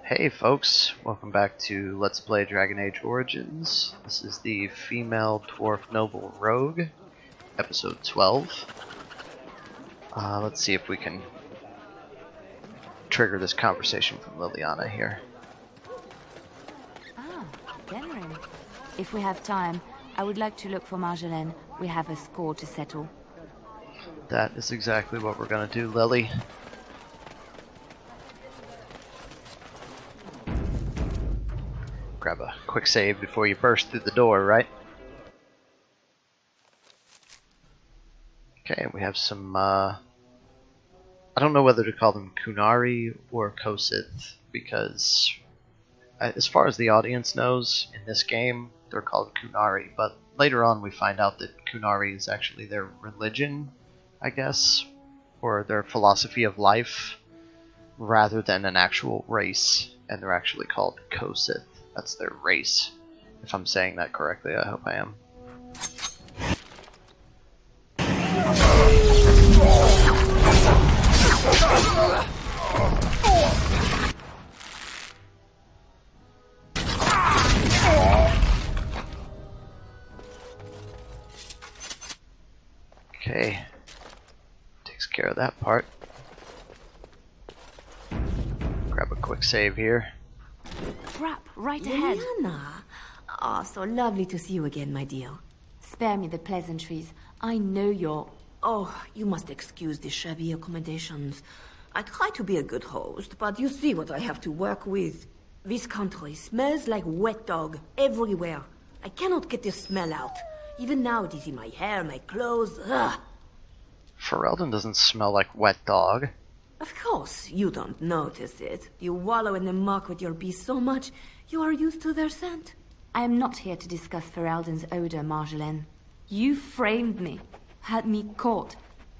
Hey folks, welcome back to Let's Play Dragon Age Origins. This is the Female Dwarf Noble Rogue, episode 12. Let's see if we can trigger this conversation from Liliana here. Ah, Denerim. If we have time, I would like to look for Marjolaine. We have a score to settle. That is exactly what we're gonna do, Lily. Grab a quick save before you burst through the door, right? Okay, we have some, I don't know whether to call them Kunari or Kosith, because as far as the audience knows, in this game, they're called Kunari, but later on we find out that Kunari is actually their religion, I guess, or their philosophy of life, rather than an actual race, and they're actually called Kosith. That's their race. If I'm saying that correctly, I hope I am. Okay. Takes care of that part. Grab a quick save here. Trap, right ahead. Liliana! Ah, so lovely to see you again, my dear. Spare me the pleasantries. I know you're... Oh, you must excuse the shabby accommodations. I try to be a good host, but you see what I have to work with. This country smells like wet dog everywhere. I cannot get this smell out. Even now it is in my hair, my clothes. Ugh. Ferelden doesn't smell like wet dog. Of course, you don't notice it. You wallow in the muck with your bees so much, you are used to their scent. I am not here to discuss Ferelden's odor, Marjolaine. You framed me, had me caught,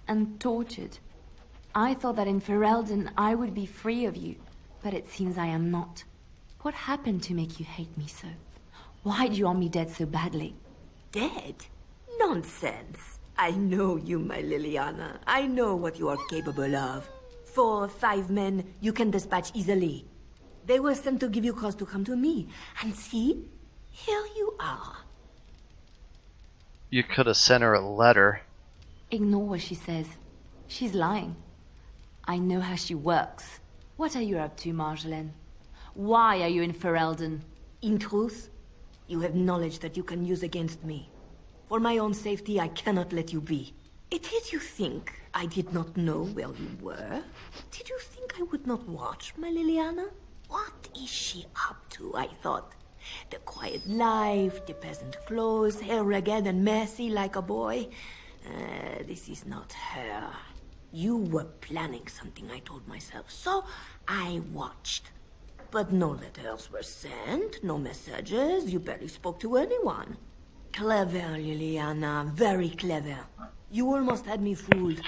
and tortured. I thought that in Ferelden I would be free of you, but it seems I am not. What happened to make you hate me so? Why do you want me dead so badly? Dead? Nonsense. I know you, my Liliana. I know what you are capable of. 4 or 5 men you can dispatch easily. They were sent to give you cause to come to me. And see, here you are. You could have sent her a letter. Ignore what she says. She's lying. I know how she works. What are you up to, Marjolaine? Why are you in Ferelden? In truth, you have knowledge that you can use against me. For my own safety, I cannot let you be. It is you think I did not know where you were? Did you think I would not watch, my Liliana? What is she up to, I thought? The quiet life, the peasant clothes, hair ragged and messy like a boy. This is not her. You were planning something, I told myself, so I watched. But no letters were sent, no messages, you barely spoke to anyone. Clever, Liliana, very clever. You almost had me fooled.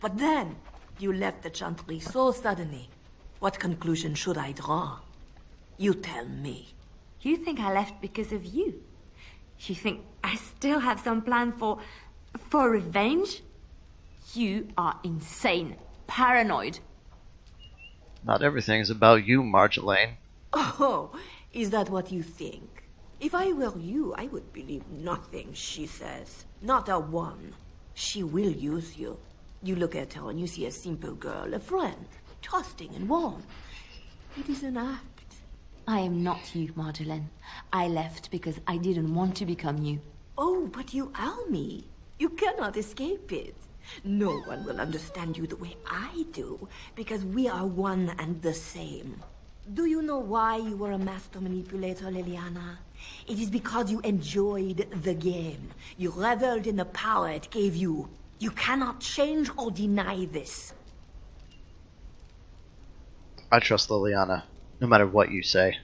But then, you left the Chantry so suddenly. What conclusion should I draw? You tell me. You think I left because of you? You think I still have some plan for revenge? You are insane, paranoid. Not everything's about you, Marjolaine. Oh, is that what you think? If I were you, I would believe nothing she says. Not a one. She will use you. You look at her and you see a simple girl, a friend, trusting and warm. It is an act. I am not you, Marjolaine. I left because I didn't want to become you. Oh, but you are me. You cannot escape it. No one will understand you the way I do, because we are one and the same. Do you know why you were a master manipulator, Liliana? It is because you enjoyed the game. You reveled in the power it gave you. You cannot change or deny this. I trust Liliana, no matter what you say.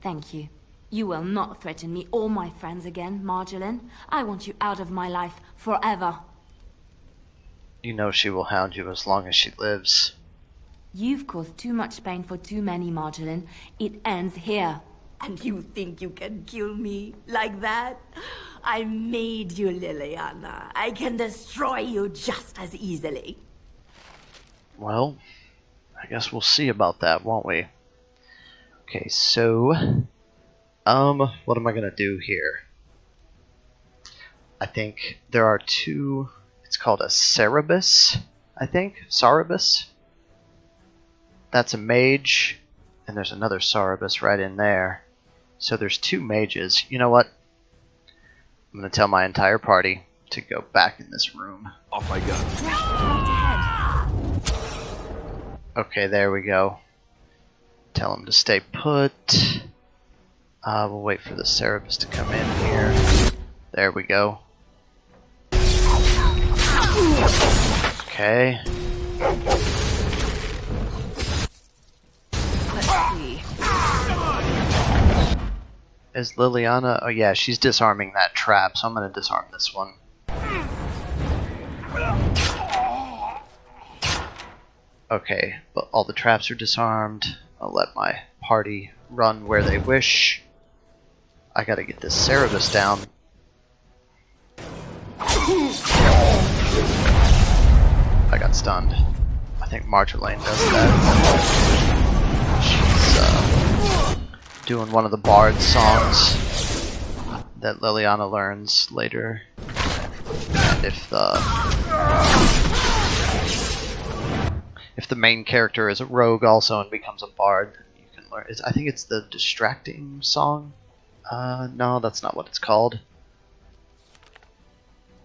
Thank you. You will not threaten me or my friends again, Marjolaine. I want you out of my life forever. You know she will hound you as long as she lives. You've caused too much pain for too many, Marjolaine. It ends here. And you think you can kill me like that? I made you, Liliana. I can destroy you just as easily. Well, I guess we'll see about that, won't we? Okay, so what am I gonna do here? I think there are two. It's called a Cerebus, I think. Cerebus. That's a mage, and there's another Cerebus right in there. So there's two mages. You know what? I'm gonna tell my entire party to go back in this room. Off I go. Okay, there we go. Tell them to stay put. We'll wait for the Cerebus to come in here. There we go. Okay. Let's see. Is Liliana? Oh yeah, she's disarming that trap, so I'm gonna disarm this one. Okay, but all the traps are disarmed. I'll let my party run where they wish. I gotta get this Cerebus down. I got stunned. I think Marjolaine does that. She's doing one of the Bard songs that Liliana learns later. And if the main character is a rogue also and becomes a bard, you can learn. I think it's the distracting song. No, that's not what it's called.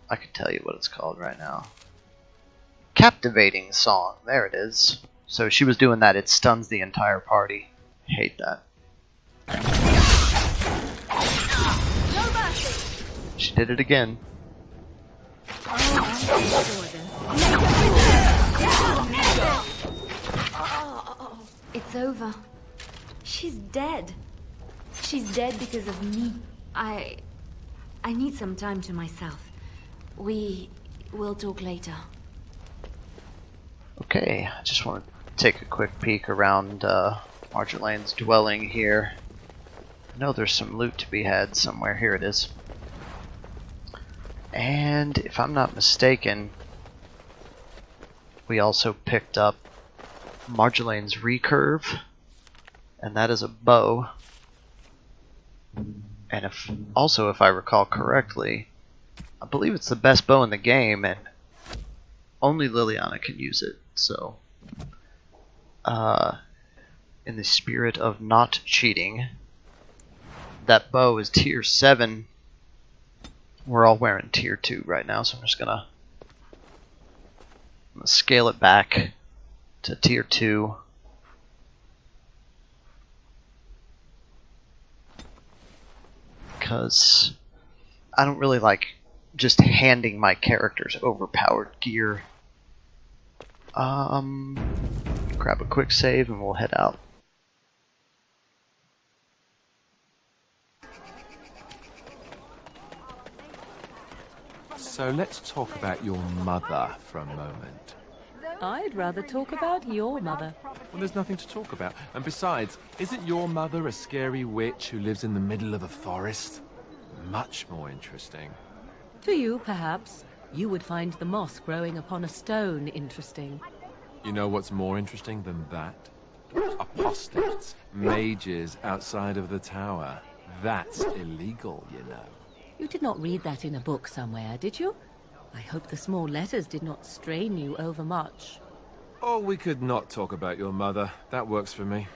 I can tell you what it's called right now. Captivating song. There it is. So she was doing that. It stuns the entire party. Hate that. She did it again. It's over. She's dead. She's dead because of me. I need some time to myself. We will talk later. Okay, I just want to take a quick peek around Marjolaine's dwelling here. I know there's some loot to be had somewhere. Here it is. And if I'm not mistaken, we also picked up Marjolaine's recurve, and that is a bow. And if I recall correctly, I believe it's the best bow in the game, and only Liliana can use it. So, in the spirit of not cheating, that bow is tier 7. We're all wearing tier 2 right now, so I'm just gonna scale it back to tier 2. Because I don't really like just handing my characters overpowered gear. Grab a quick save and we'll head out. So let's talk about your mother for a moment. I'd rather talk about your mother. Well, there's nothing to talk about. And besides, isn't your mother a scary witch who lives in the middle of a forest? Much more interesting. To you, perhaps. You would find the moss growing upon a stone interesting. You know what's more interesting than that? Apostates, mages outside of the tower. That's illegal, you know. You did not read that in a book somewhere, did you? I hope the small letters did not strain you overmuch. Oh, we could not talk about your mother. That works for me.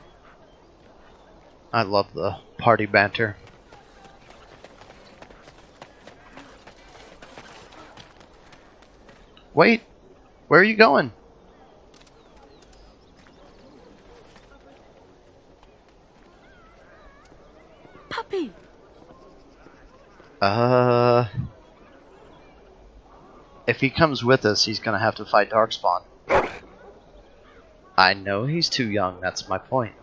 I love the party banter. Wait, where are you going? Puppy! If he comes with us, he's gonna have to fight Darkspawn. I know he's too young, that's my point.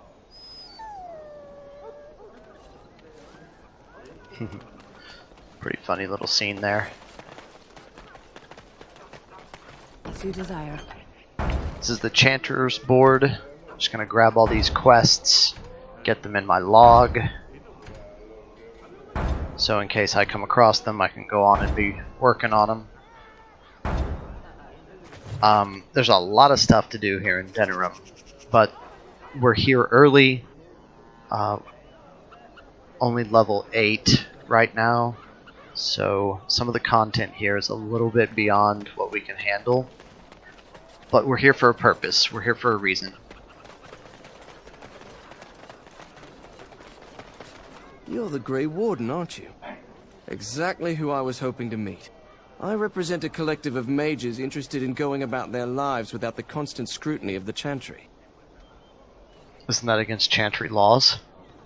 Pretty funny little scene there. As you desire. This is the Chanter's board. I'm just gonna grab all these quests, get them in my log. So in case I come across them, I can go on and be working on them. There's a lot of stuff to do here in Denerim, but we're here early. Only level 8 right now, so some of the content here is a little bit beyond what we can handle. But we're here for a purpose. We're here for a reason. You're the Grey Warden, aren't you? Exactly who I was hoping to meet. I represent a collective of mages interested in going about their lives without the constant scrutiny of the Chantry. Isn't that against Chantry laws?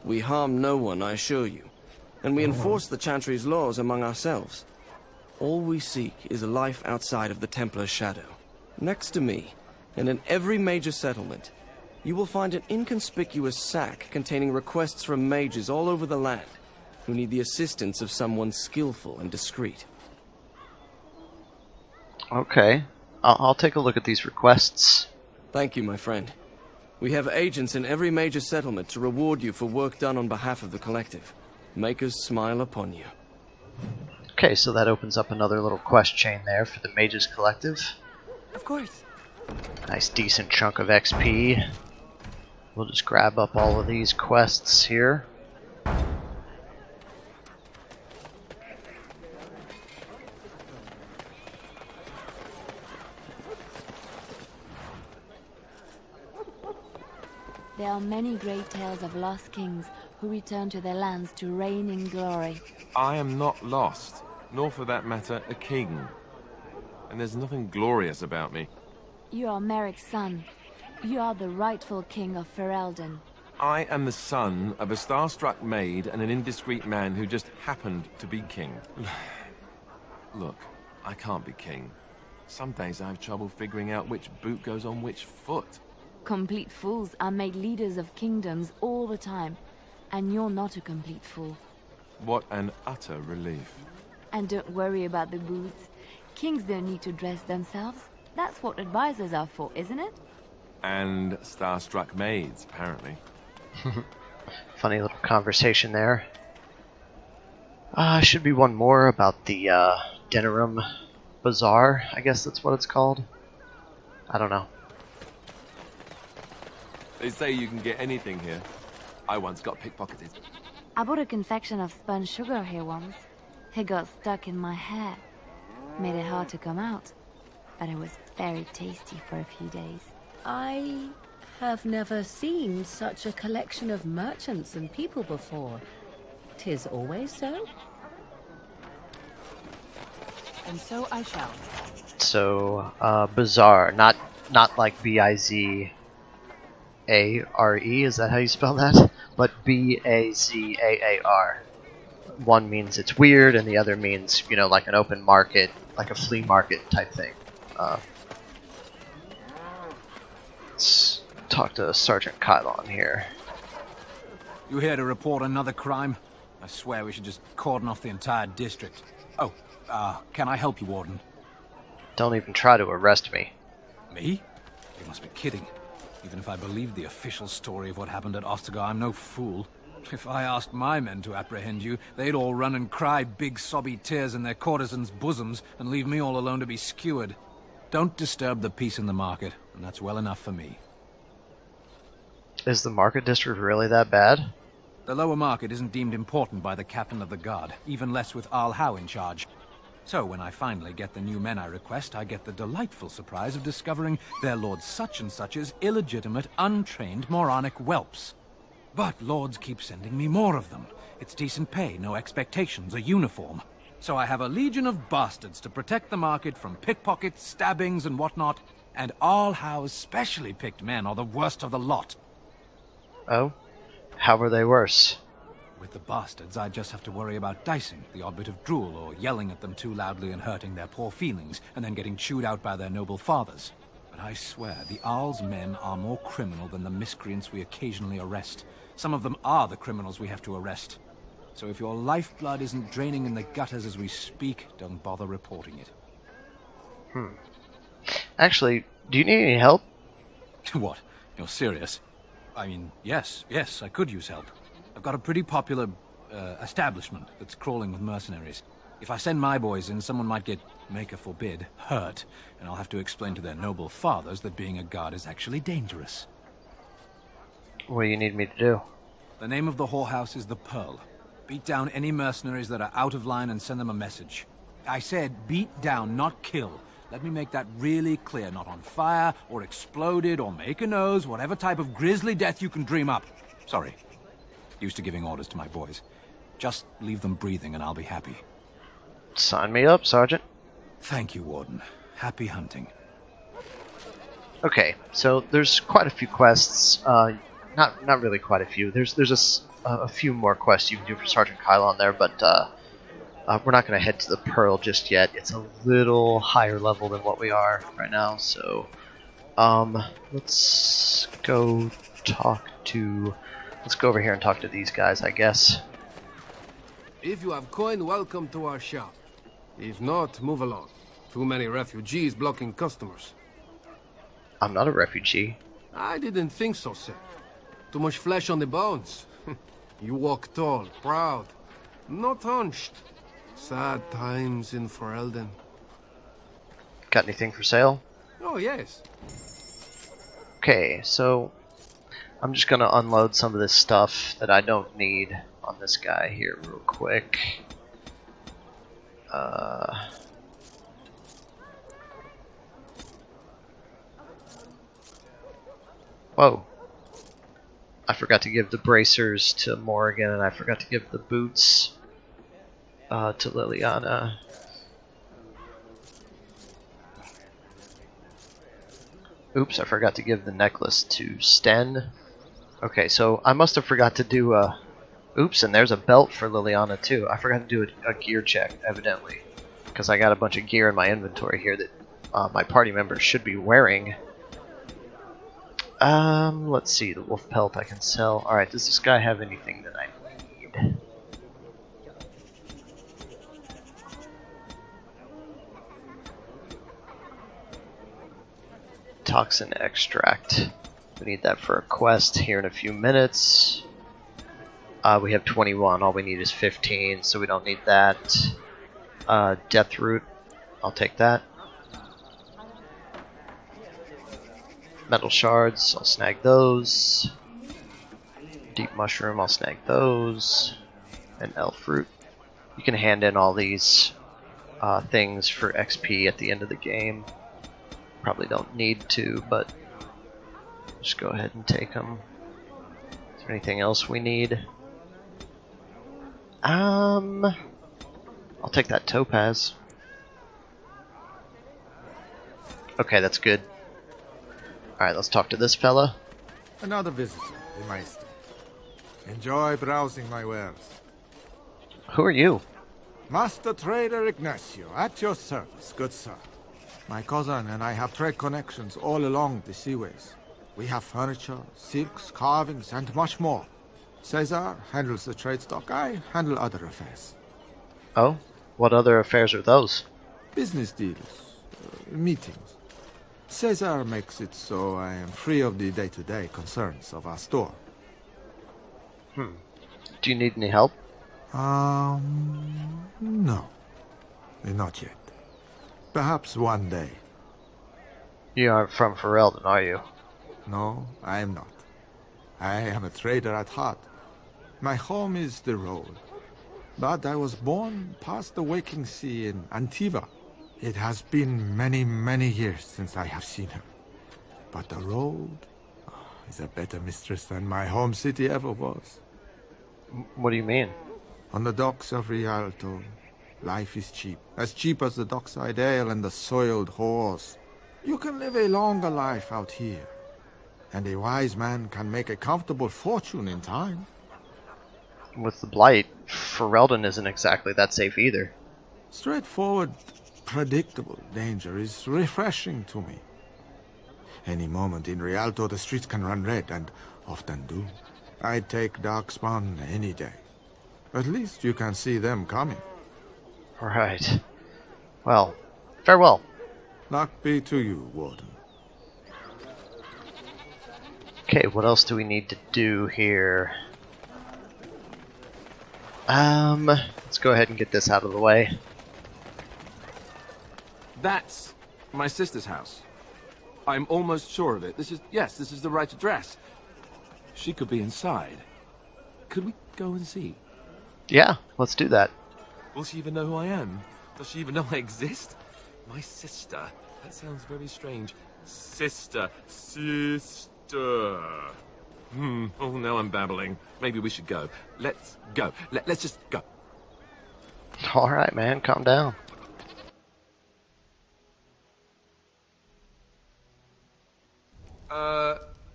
We harm no one, I assure you, and we enforce the Chantry's laws among ourselves. All we seek is a life outside of the Templar's shadow. Next to me, and in every major settlement, you will find an inconspicuous sack containing requests from mages all over the land who need the assistance of someone skillful and discreet. Okay, I'll take a look at these requests. Thank you, my friend. We have agents in every major settlement to reward you for work done on behalf of the collective. Make us smile upon you. Okay, so that opens up another little quest chain there for the Mages Collective. Of course. Nice decent chunk of XP. We'll just grab up all of these quests here. There are many great tales of lost kings who return to their lands to reign in glory. I am not lost, nor for that matter, a king. And there's nothing glorious about me. You are Merrick's son. You are the rightful king of Ferelden. I am the son of a star-struck maid and an indiscreet man who just happened to be king. Look, I can't be king. Some days I have trouble figuring out which boot goes on which foot. Complete fools are made leaders of kingdoms all the time, and you're not a complete fool. What an utter relief. And don't worry about the boots. Kings don't need to dress themselves. That's what advisors are for, isn't it? And star-struck maids, apparently. Funny little conversation there. Should be one more about the Denerim Bazaar, I guess that's what it's called. I don't know. They say you can get anything here. I once got pickpocketed. I bought a confection of spun sugar here once. It got stuck in my hair. Made it hard to come out. But it was very tasty for a few days. I have never seen such a collection of merchants and people before. 'Tis always so? And so I shall. So, Bazaar, not like Bizare, is that how you spell that? But Bazaar. One means it's weird, and the other means, you know, like an open market, like a flea market type thing. Let's talk to Sergeant Kylon here. You here to report another crime? I swear we should just cordon off the entire district. Oh, can I help you, Warden? Don't even try to arrest me. Me? You must be kidding. Even if I believed the official story of what happened at Ostagar, I'm no fool. If I asked my men to apprehend you, they'd all run and cry big sobby tears in their courtesans' bosoms and leave me all alone to be skewered. Don't disturb the peace in the market, and that's well enough for me. Is the market district really that bad? The lower market isn't deemed important by the captain of the guard, even less with Arl Howe in charge. So when I finally get the new men I request, I get the delightful surprise of discovering their Lord Such-and-Such's illegitimate, untrained, moronic whelps. But lords keep sending me more of them. It's decent pay, no expectations, a uniform. So I have a legion of bastards to protect the market from pickpockets, stabbings, and whatnot, and Arl Howe's specially picked men are the worst of the lot. Oh? How were they worse? With the bastards, I just have to worry about dicing, the odd bit of drool, or yelling at them too loudly and hurting their poor feelings, and then getting chewed out by their noble fathers. But I swear, the Arl's men are more criminal than the miscreants we occasionally arrest. Some of them are the criminals we have to arrest. So if your lifeblood isn't draining in the gutters as we speak, don't bother reporting it. Actually, do you need any help? What? You're serious? I mean, yes, I could use help. I've got a pretty popular establishment that's crawling with mercenaries. If I send my boys in, someone might get, maker forbid, hurt, and I'll have to explain to their noble fathers that being a guard is actually dangerous. What do you need me to do? The name of the whorehouse is the Pearl. Beat down any mercenaries that are out of line and send them a message. I said beat down, not kill. Let me make that really clear. Not on fire, or exploded, or make a nose, whatever type of grisly death you can dream up. Sorry. Used to giving orders to my boys. Just leave them breathing and I'll be happy. Sign me up, Sergeant. Thank you, Warden. Happy hunting. Okay, so there's quite a few quests. Not really quite a few. There's a few more quests you can do for Sergeant Kylon there, but we're not going to head to the Pearl just yet. It's a little higher level than what we are right now, so let's go over here and talk to these guys, I guess. If you have coin, welcome to our shop. If not, move along. Too many refugees blocking customers. I'm not a refugee. I didn't think so, sir. Too much flesh on the bones. You walk tall, proud, not hunched. Sad times in Ferelden. Got anything for sale? Oh, yes. Okay, so I'm just going to unload some of this stuff that I don't need on this guy here real quick. Whoa. I forgot to give the bracers to Morrigan, and I forgot to give the boots to Liliana. Oops, I forgot to give the necklace to Sten. Okay, so I must have forgot to do a... Oops, and there's a belt for Liliana too. I forgot to do a gear check, evidently. Because I got a bunch of gear in my inventory here that my party members should be wearing. Let's see, the wolf pelt I can sell. Alright, does this guy have anything that I need? Toxin extract. We need that for a quest here in a few minutes. We have 21, all we need is 15, so we don't need that. Death root, I'll take that. Metal shards, I'll snag those. Deep mushroom, I'll snag those. And elf root. You can hand in all these things for XP at the end of the game. Probably don't need to, but just go ahead and take them. Is there anything else we need? I'll take that topaz. Okay, that's good. Alright, let's talk to this fella. Another visitor, the Maester. Enjoy browsing my wares. Who are you? Master Trader Ignacio, at your service, good sir. My cousin and I have trade connections all along the seaways. We have furniture, silks, carvings, and much more. Caesar handles the trade stock, I handle other affairs. Oh? What other affairs are those? Business deals, meetings. Caesar makes it so I am free of the day-to-day concerns of our store. Do you need any help? No. Not yet. Perhaps one day. You aren't from Ferelden, are you? No, I am not. I am a trader at heart. My home is the road. But I was born past the waking sea in Antiva. It has been many, many years since I have seen her. But the road is a better mistress than my home city ever was. What do you mean? On the docks of Rialto, life is cheap. As cheap as the dockside ale and the soiled horse. You can live a longer life out here. And a wise man can make a comfortable fortune in time. With the Blight, Ferelden isn't exactly that safe either. Straightforward, predictable danger is refreshing to me. Any moment in Rialto the streets can run red, and often do. I'd take Darkspawn any day. At least you can see them coming. Right. Well, farewell. Luck be to you, Warden. Okay, what else do we need to do here? Let's go ahead and get this out of the way. That's my sister's house. I'm almost sure of it. This is the right address. She could be inside. could we go and see? Yeah, let's do that. Will she even know who I am? Does she even know I exist? My sister. That sounds very strange. Sister. Oh, now I'm babbling. Maybe we should go. Let's go. Let's just go. Alright, man, calm down.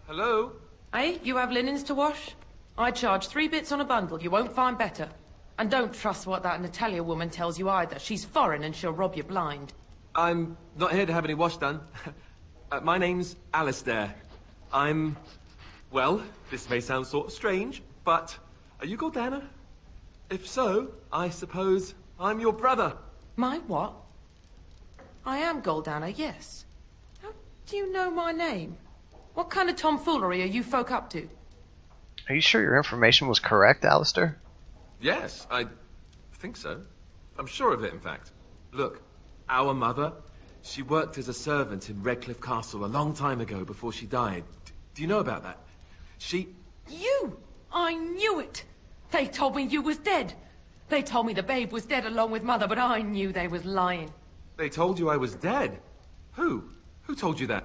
Hello? Hey, you have linens to wash? I charge 3 bits on a bundle. You won't find better. And don't trust what that Natalia woman tells you either. She's foreign and she'll rob you blind. I'm not here to have any wash done. My name's Alistair. Well, this may sound sort of strange, but are you Goldana? If so, I suppose I'm your brother. My what? I am Goldana, yes. How do you know my name? What kind of tomfoolery are you folk up to? Are you sure your information was correct, Alistair? Yes, I think so. I'm sure of it, in fact. Look, our mother, she worked as a servant in Redcliffe Castle a long time ago before she died. Do you know about that? You! I knew it! They told me you was dead. They told me the babe was dead along with mother, but I knew they was lying. They told you I was dead? Who? Who told you that?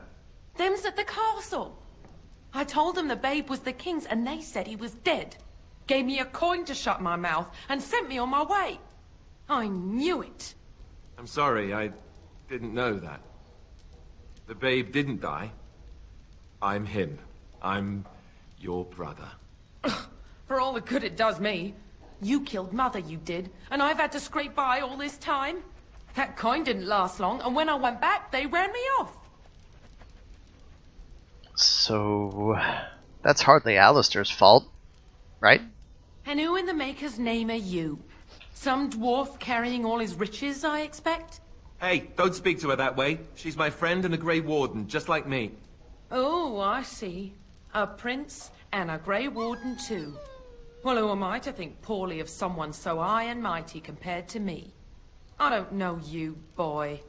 Them's at the castle. I told them the babe was the king's and they said he was dead. Gave me a coin to shut my mouth and sent me on my way. I knew it. I'm sorry, I didn't know that. The babe didn't die. I'm him. I'm your brother. For all the good it does me. You killed mother, you did, and I've had to scrape by all this time. That coin didn't last long, and when I went back, they ran me off. So, that's hardly Alistair's fault, right? And who in the maker's name are you? Some dwarf carrying all his riches, I expect? Hey, don't speak to her that way. She's my friend and a Grey Warden, just like me. Oh, I see. A prince and a Grey Warden too. Well, who am I to think poorly of someone so high and mighty compared to me? I don't know you, boy.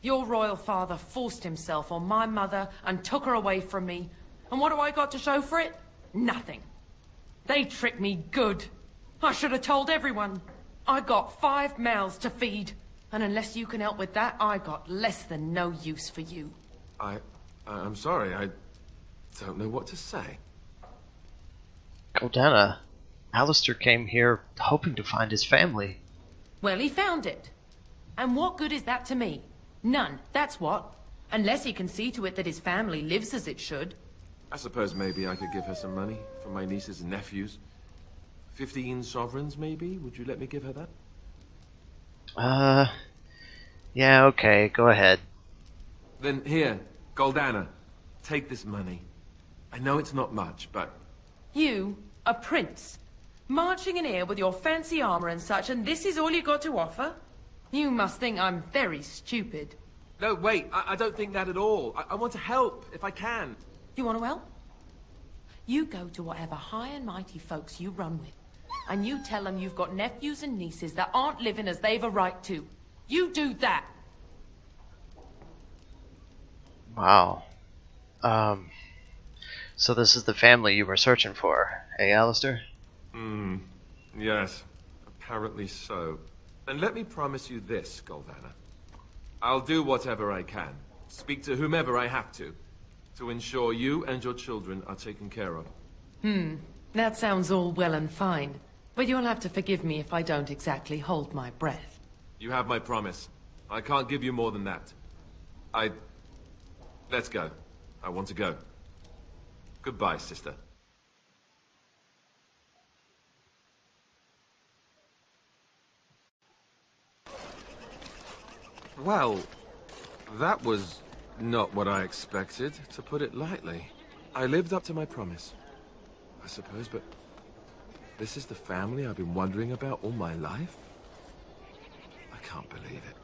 Your royal father forced himself on my mother and took her away from me. And what do I got to show for it? Nothing. They tricked me good. I should have told everyone. I got 5 mouths to feed. And unless you can help with that, I got less than no use for you. I'm sorry, I don't know what to say. Goldana, Alistair came here hoping to find his family. Well, he found it. And what good is that to me? None, that's what. Unless he can see to it that his family lives as it should. I suppose maybe I could give her some money for my nieces and nephews. 15 sovereigns, maybe? Would you let me give her that? Yeah, okay, go ahead. Then here, Goldana, take this money. I know it's not much, but... You, a prince, marching in here with your fancy armor and such, and this is all you got to offer? You must think I'm very stupid. No, wait, I don't think that at all. I want to help, if I can. You want to help? You go to whatever high and mighty folks you run with, and you tell them you've got nephews and nieces that aren't living as they've a right to. You do that. Wow. So this is the family you were searching for, eh, Alistair? Yes, apparently so. And let me promise you this, Goldana. I'll do whatever I can, speak to whomever I have to ensure you and your children are taken care of. That sounds all well and fine, but you'll have to forgive me if I don't exactly hold my breath. You have my promise. I can't give you more than that. Let's go. I want to go. Goodbye, sister. Well, that was not what I expected, to put it lightly. I lived up to my promise, I suppose, but this is the family I've been wondering about all my life? I can't believe it.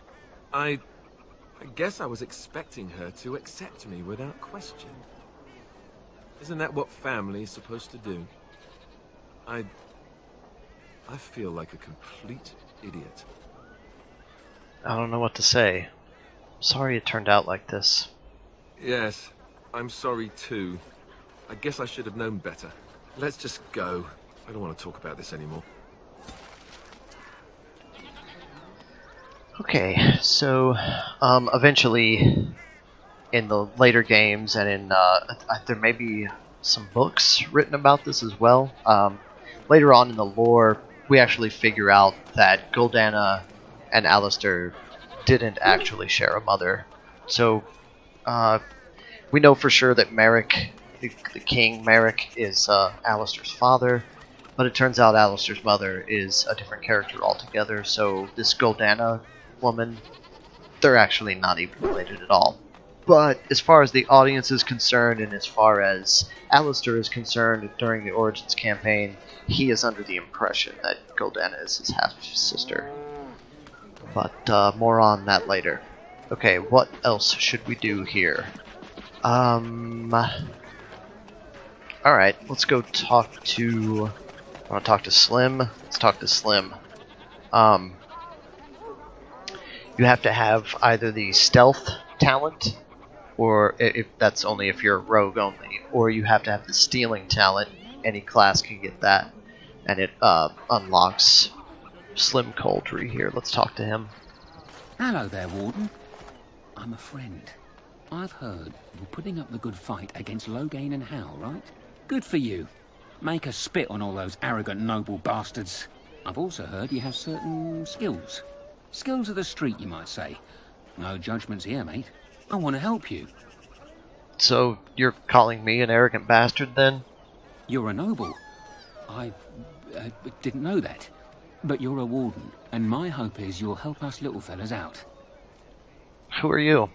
I guess I was expecting her to accept me without question. Isn't that what family is supposed to do? I feel like a complete idiot. I don't know what to say. Sorry it turned out like this. Yes, I'm sorry too. I guess I should have known better. Let's just go. I don't want to talk about this anymore. Okay, so eventually in the later games and in there may be some books written about this as well. Later on in the lore, we actually figure out that Guldana and Alistair didn't actually share a mother. So we know for sure that Merrick, the king Merrick, is Alistair's father, but it turns out Alistair's mother is a different character altogether. So this Guldana woman, they're actually not even related at all. But as far as the audience is concerned, and as far as Alistair is concerned, during the Origins campaign, he is under the impression that Guldana is his half-sister. But more on that later. Okay, what else should we do here? Alright, let's go talk to... I want to talk to Slim. Let's talk to Slim. You have to have either the stealth talent, or if that's only if you're a rogue only, or you have to have the stealing talent. Any class can get that, and it unlocks Slim Coldry here. Let's talk to him. Hello there, Warden. I'm a friend. I've heard you're putting up the good fight against Loghain and Hal, right? Good for you. Make us spit on all those arrogant noble bastards. I've also heard you have certain skills. Skills of the street, you might say. No judgments here, mate. I want to help you. So, you're calling me an arrogant bastard, then? You're a noble. I didn't know that. But you're a warden, and my hope is you'll help us little fellas out. Who are you?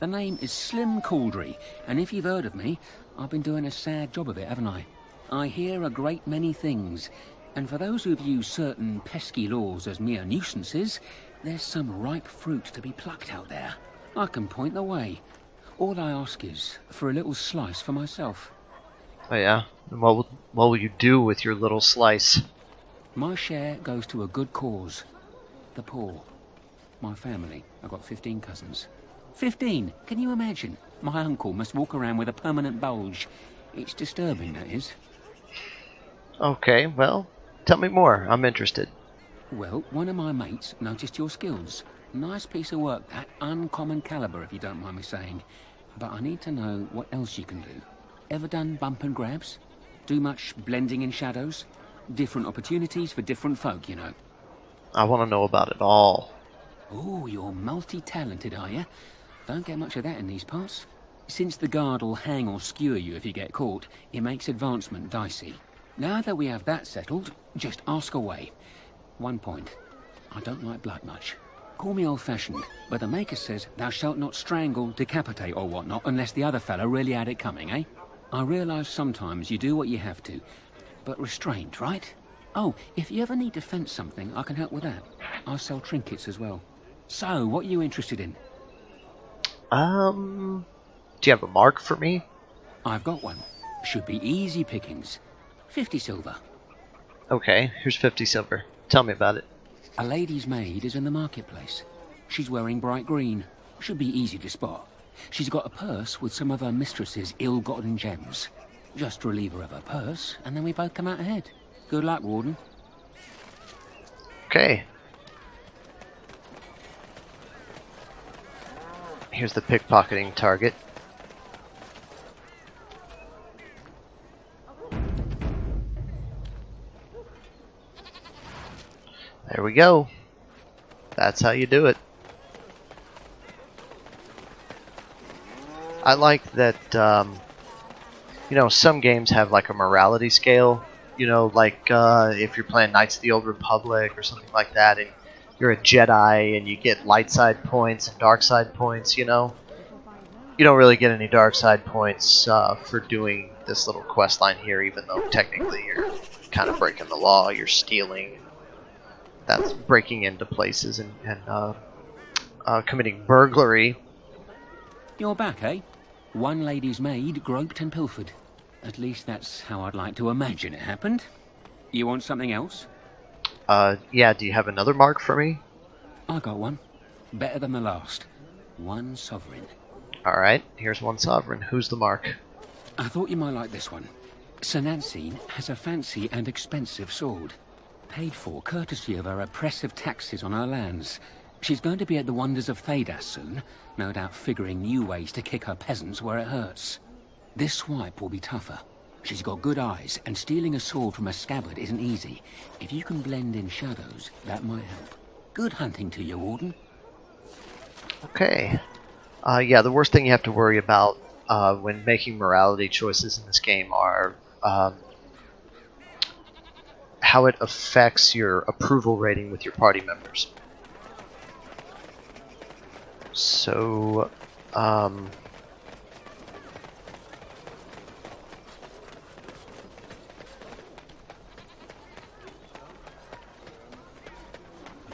The name is Slim Coldry, and if you've heard of me, I've been doing a sad job of it, haven't I? I hear a great many things, and for those who view certain pesky laws as mere nuisances, there's some ripe fruit to be plucked out there. I can point the way. All I ask is for a little slice for myself. Oh yeah? And what will you do with your little slice? My share goes to a good cause. The poor. My family. I've got 15 cousins. 15! Can you imagine? My uncle must walk around with a permanent bulge. It's disturbing, that is. Okay, well, tell me more. I'm interested. Well, one of my mates noticed your skills. Nice piece of work, that. Uncommon caliber, if you don't mind me saying. But I need to know what else you can do. Ever done bump and grabs? Do much blending in shadows? Different opportunities for different folk, you know. I want to know about it all. Oh, you're multi-talented, are you? Don't get much of that in these parts. Since the guard will hang or skewer you if you get caught, it makes advancement dicey. Now that we have that settled, just ask away. One point. I don't like blood much. Call me old-fashioned, but the Maker says thou shalt not strangle, decapitate or whatnot unless the other fella really had it coming, eh? I realise sometimes you do what you have to, but restrained, right? Oh, if you ever need to fence something, I can help with that. I sell trinkets as well. So, what are you interested in? Do you have a mark for me? I've got one. Should be easy pickings. 50 silver. Okay, here's 50 silver. Tell me about it. A lady's maid is in the marketplace. She's wearing bright green. Should be easy to spot. She's got a purse with some of her mistress's ill-gotten gems. Just relieve her of her purse, and then we both come out ahead. Good luck, Warden. Okay. Here's the pickpocketing target. There we go. That's how you do it. I like that, you know, some games have like a morality scale. You know, like if you're playing Knights of the Old Republic or something like that, and you're a Jedi and you get light side points and dark side points, you know. You don't really get any dark side points for doing this little quest line here, even though technically you're kind of breaking the law, you're stealing. That's breaking into places and committing burglary. You're back, eh? One lady's maid groped and pilfered. At least that's how I'd like to imagine it happened. You want something else? Yeah, do you have another mark for me? I got one. Better than the last. 1 sovereign. Alright, here's 1 sovereign. Who's the mark? I thought you might like this one. Sir Nancy has a fancy and expensive sword, paid for courtesy of her oppressive taxes on her lands. She's going to be at the wonders of Thedas soon, no doubt figuring new ways to kick her peasants where it hurts. This swipe will be tougher. She's got good eyes, and stealing a sword from a scabbard isn't easy. If you can blend in shadows, that might help. Good hunting to you, Warden. Okay. Yeah, the worst thing you have to worry about when making morality choices in this game are how it affects your approval rating with your party members. So, I've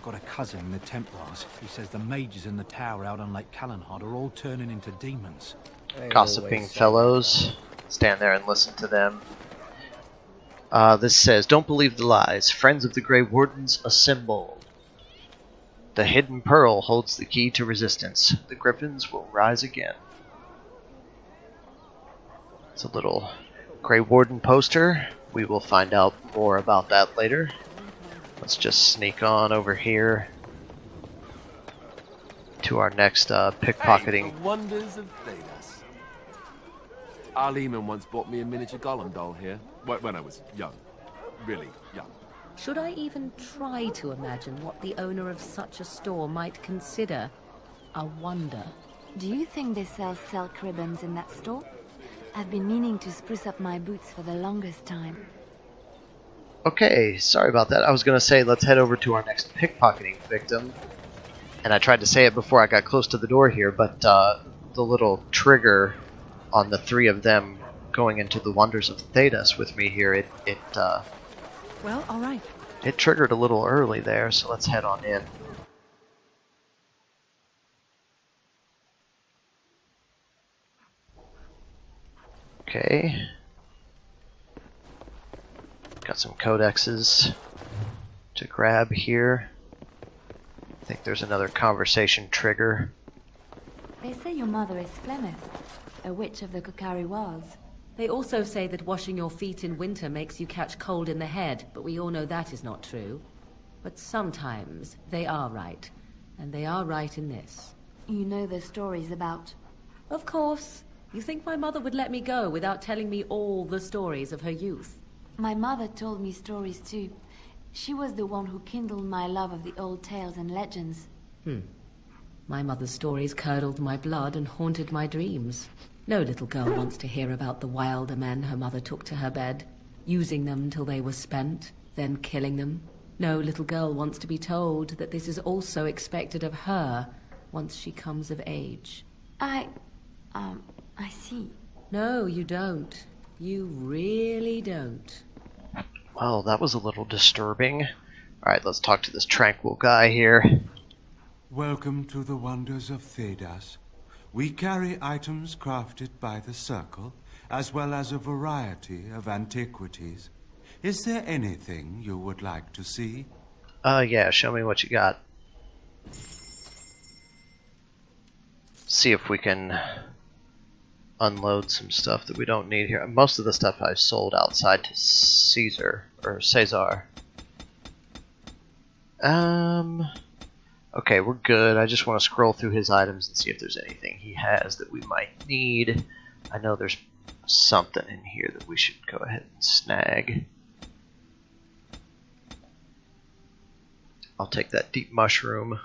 got a cousin in the Templars. He says the mages in the tower out on Lake Calenhod are all turning into demons. gossiping fellows. Stand there and listen to them. This says, don't believe the lies. Friends of the Grey Wardens, assemble. The hidden pearl holds the key to resistance. The griffins will rise again. It's a little Grey Warden poster. We will find out more about that later. Let's just sneak on over here to our next pickpocketing. Hey, the wonders of Thedas. Our Lehman once bought me a miniature golem doll here, when I was young. Really young. Should I even try to imagine what the owner of such a store might consider a wonder? Do you think they sell silk ribbons in that store? I've been meaning to spruce up my boots for the longest time. Okay, sorry about that. I was going to say let's head over to our next pickpocketing victim. And I tried to say it before I got close to the door here, but the little trigger on the three of them going into the wonders of Thedas with me here, Well, all right. It triggered a little early there, so let's head on in. Okay. Got some codexes to grab here. I think there's another conversation trigger. They say your mother is Flemeth, a witch of the Kokari Wilds. They also say that washing your feet in winter makes you catch cold in the head, but we all know that is not true. But sometimes they are right, and they are right in this. You know the stories about... Of course. You think my mother would let me go without telling me all the stories of her youth? My mother told me stories too. She was the one who kindled my love of the old tales and legends. My mother's stories curdled my blood and haunted my dreams. No little girl wants to hear about the wilder men her mother took to her bed, using them till they were spent, then killing them. No little girl wants to be told that this is also expected of her once she comes of age. I see. No, you don't. You really don't. Well, that was a little disturbing. Alright, let's talk to this tranquil guy here. Welcome to the wonders of Thedas. We carry items crafted by the Circle, as well as a variety of antiquities. Is there anything you would like to see? Yeah, show me what you got. See if we can unload some stuff that we don't need here. Most of the stuff I sold outside to Caesar. Okay, we're good. I just want to scroll through his items and see if there's anything he has that we might need. I know there's something in here that we should go ahead and snag. I'll take that deep mushroom.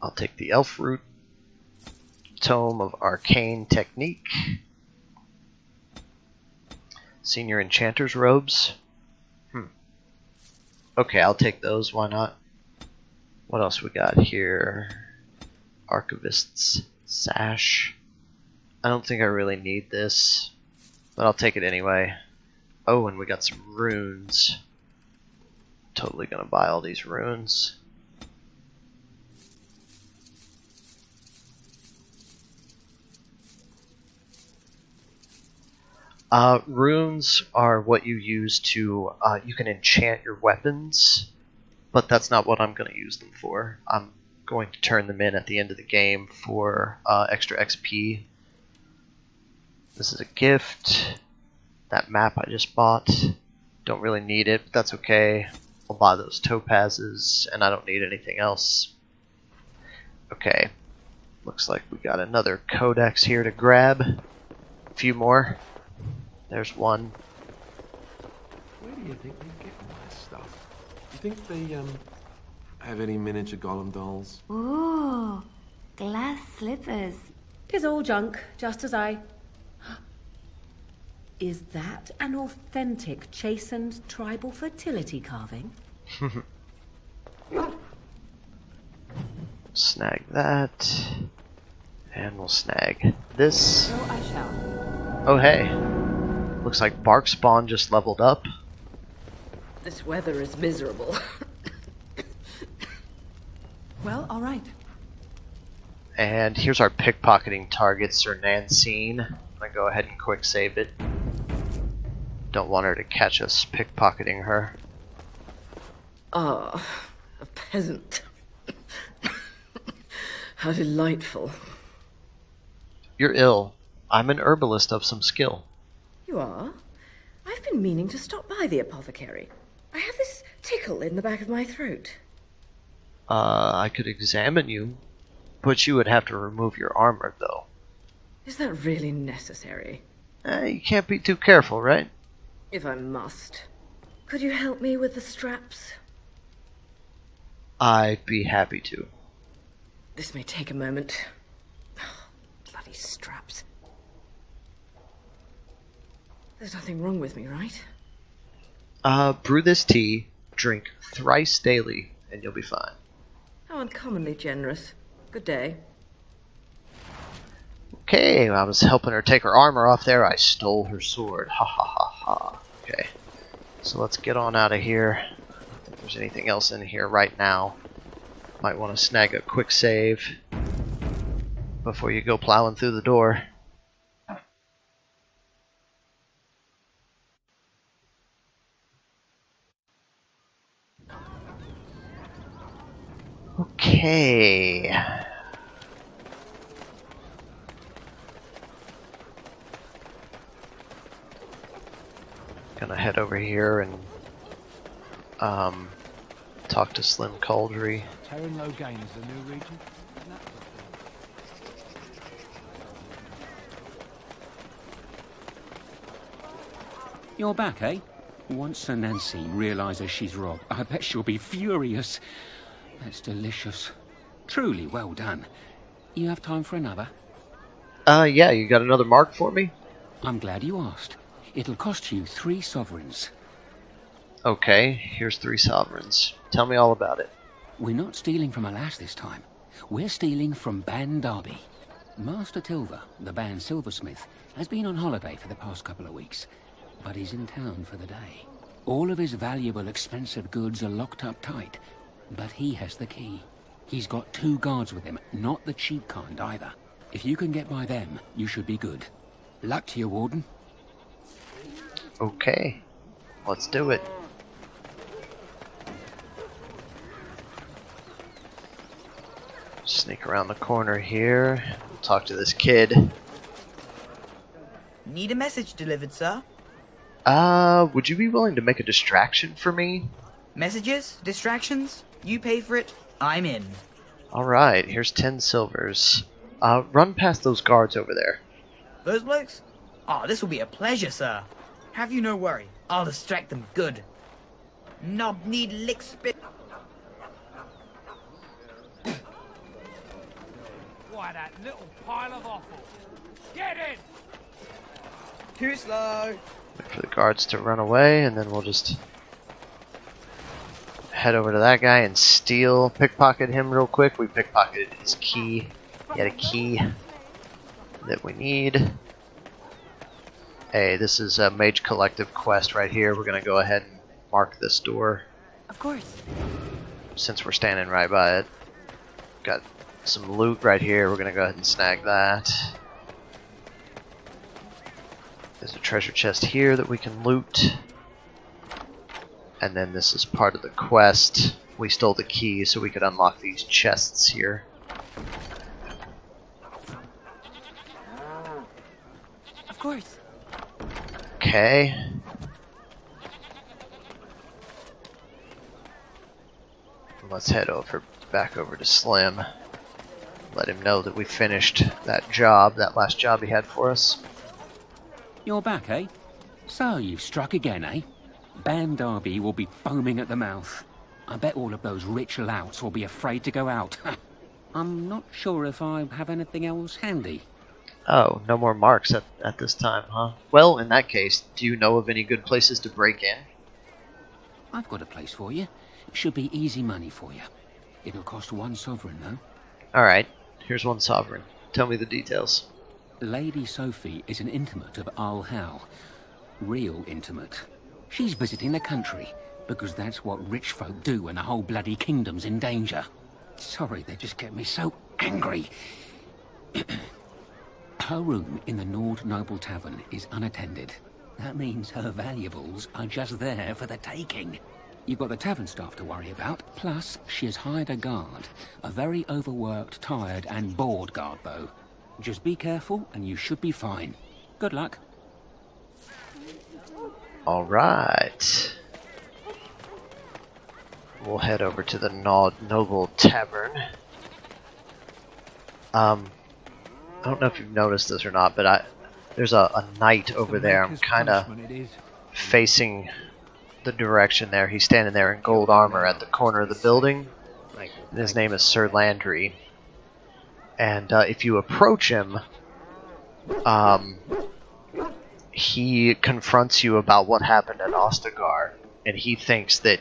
I'll take the elf root. Tome of Arcane Technique. Senior Enchanter's Robes. Okay, I'll take those, why not? What else we got here? Archivist's Sash. I don't think I really need this, but I'll take it anyway. Oh, and we got some runes. Totally gonna buy all these runes. Runes are what you use to, you can enchant your weapons, but that's not what I'm going to use them for. I'm going to turn them in at the end of the game for extra XP. This is a gift. That map I just bought. Don't really need it, but that's okay. I'll buy those topazes, and I don't need anything else. Okay. Looks like we got another codex here to grab. A few more. There's one. Where do you think they get all this stuff? Do you think they, have any miniature golem dolls? Ooh, glass slippers. 'Tis all junk, just as I... Is that an authentic chastened tribal fertility carving? Snag that. And we'll snag this. So I shall. Oh hey. Looks like Bark Spawn just leveled up. This weather is miserable. Well, all right. And here's our pickpocketing target, Sir Nancine. I'm gonna go ahead and quick save it. Don't want her to catch us pickpocketing her. Ah, a peasant. How delightful. You're ill. I'm an herbalist of some skill. You are? I've been meaning to stop by the apothecary. I have this tickle in the back of my throat. I could examine you, but you would have to remove your armor, though. Is that really necessary? You can't be too careful, right? If I must. Could you help me with the straps? I'd be happy to. This may take a moment. Oh, bloody straps. There's nothing wrong with me, right? Brew this tea, drink thrice daily, and you'll be fine. How uncommonly generous. Good day. Okay, I was helping her take her armor off there. I stole her sword. Ha ha ha ha. Okay, so let's get on out of here. I don't think there's anything else in here right now. Might want to snag a quick save before you go plowing through the door. Okay. Gonna head over here and talk to Slim Cauldry. Terran Logain is the new region. You're back, eh? Once Sir Nancy realises she's robbed, I bet she'll be furious. That's delicious. Truly well done. You have time for another? Yeah, you got another mark for me? I'm glad you asked. It'll cost you 3 sovereigns. Okay, here's 3 sovereigns. Tell me all about it. We're not stealing from a lass this time. We're stealing from Ban Derby. Master Tilver, the Ban silversmith, has been on holiday for the past couple of weeks, but he's in town for the day. All of his valuable, expensive goods are locked up tight, but he has the key. He's got 2 guards with him, not the cheap kind either. If you can get by them, you should be good. Luck to you, Warden. Okay, let's do it. Sneak around the corner here. Talk to this kid. Need a message delivered, sir? Would you be willing to make a distraction for me? Messages? Distractions? You pay for it, I'm in. Alright, here's 10 silvers. Run past those guards over there. Those blokes? Oh, this will be a pleasure, sir. Have you no worry. I'll distract them good. Knob need lick spit. Why, that little pile of offal. Get in! Too slow. Wait for the guards to run away, and then we'll just head over to that guy and pickpocket him real quick. We pickpocketed his key. He had a key that we need. Hey, this is a Mage Collective quest right here. We're gonna go ahead and mark this door. Of course. Since we're standing right by it. Got some loot right here. We're gonna go ahead and snag that. There's a treasure chest here that we can loot. And then this is part of the quest. We stole the key so we could unlock these chests here. course. Okay. Let's head back over to Slim. Let him know that we finished that last job he had for us. You're back, eh? So you've struck again, eh? Ban Derby will be foaming at the mouth. I bet all of those rich louts will be afraid to go out. I'm not sure if I have anything else handy. Oh, no more marks at this time, huh? Well, in that case, do you know of any good places to break in? I've got a place for you. It should be easy money for you. It'll cost 1 sovereign, though. Alright, here's 1 sovereign. Tell me the details. Lady Sophie is an intimate of Al Hal. Real intimate. She's visiting the country, because that's what rich folk do when the whole bloody kingdom's in danger. Sorry, they just get me so angry. Her room in the Nord Noble Tavern is unattended. That means her valuables are just there for the taking. You've got the tavern staff to worry about, plus she has hired a guard. A very overworked, tired and bored guard, though. Just be careful and you should be fine. Good luck. Alright. We'll head over to the Nord Noble Tavern. I don't know if you've noticed this or not, but there's a knight over there. I'm kind of facing the direction there. He's standing there in gold armor at the corner of the building. And his name is Sir Landry. And if you approach him, he confronts you about what happened at Ostagar, and he thinks that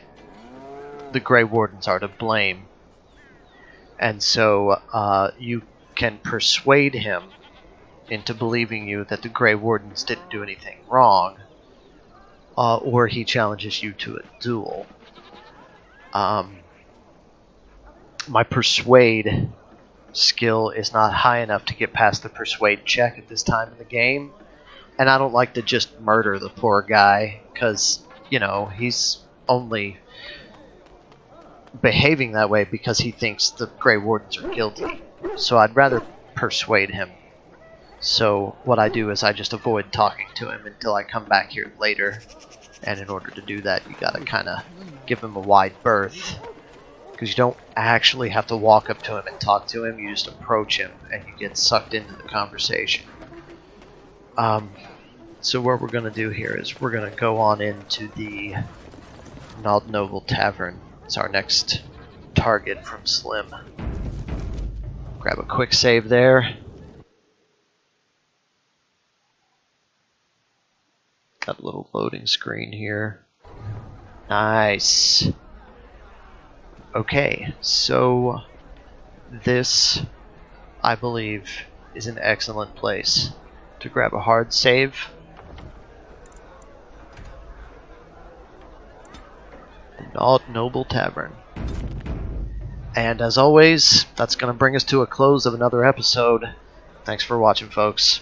the Grey Wardens are to blame. And so you can persuade him into believing you that the Grey Wardens didn't do anything wrong, or he challenges you to a duel. My persuade skill is not high enough to get past the persuade check at this time in the game, and I don't like to just murder the poor guy, because, you know, he's only behaving that way because he thinks the Grey Wardens are guilty. So I'd rather persuade him. So what I do is I just avoid talking to him until I come back here later, and in order to do that you gotta kinda give him a wide berth, because you don't actually have to walk up to him and talk to him, you just approach him and you get sucked into the conversation. So what we're going to do here is we're going to go on into the Nord Noble Tavern. It's our next target from Slim. Grab a quick save there. Got a little loading screen here. Nice. Okay, so this, I believe, is an excellent place to grab a hard save. The Nord Noble Tavern. And as always, that's going to bring us to a close of another episode. Thanks for watching, folks.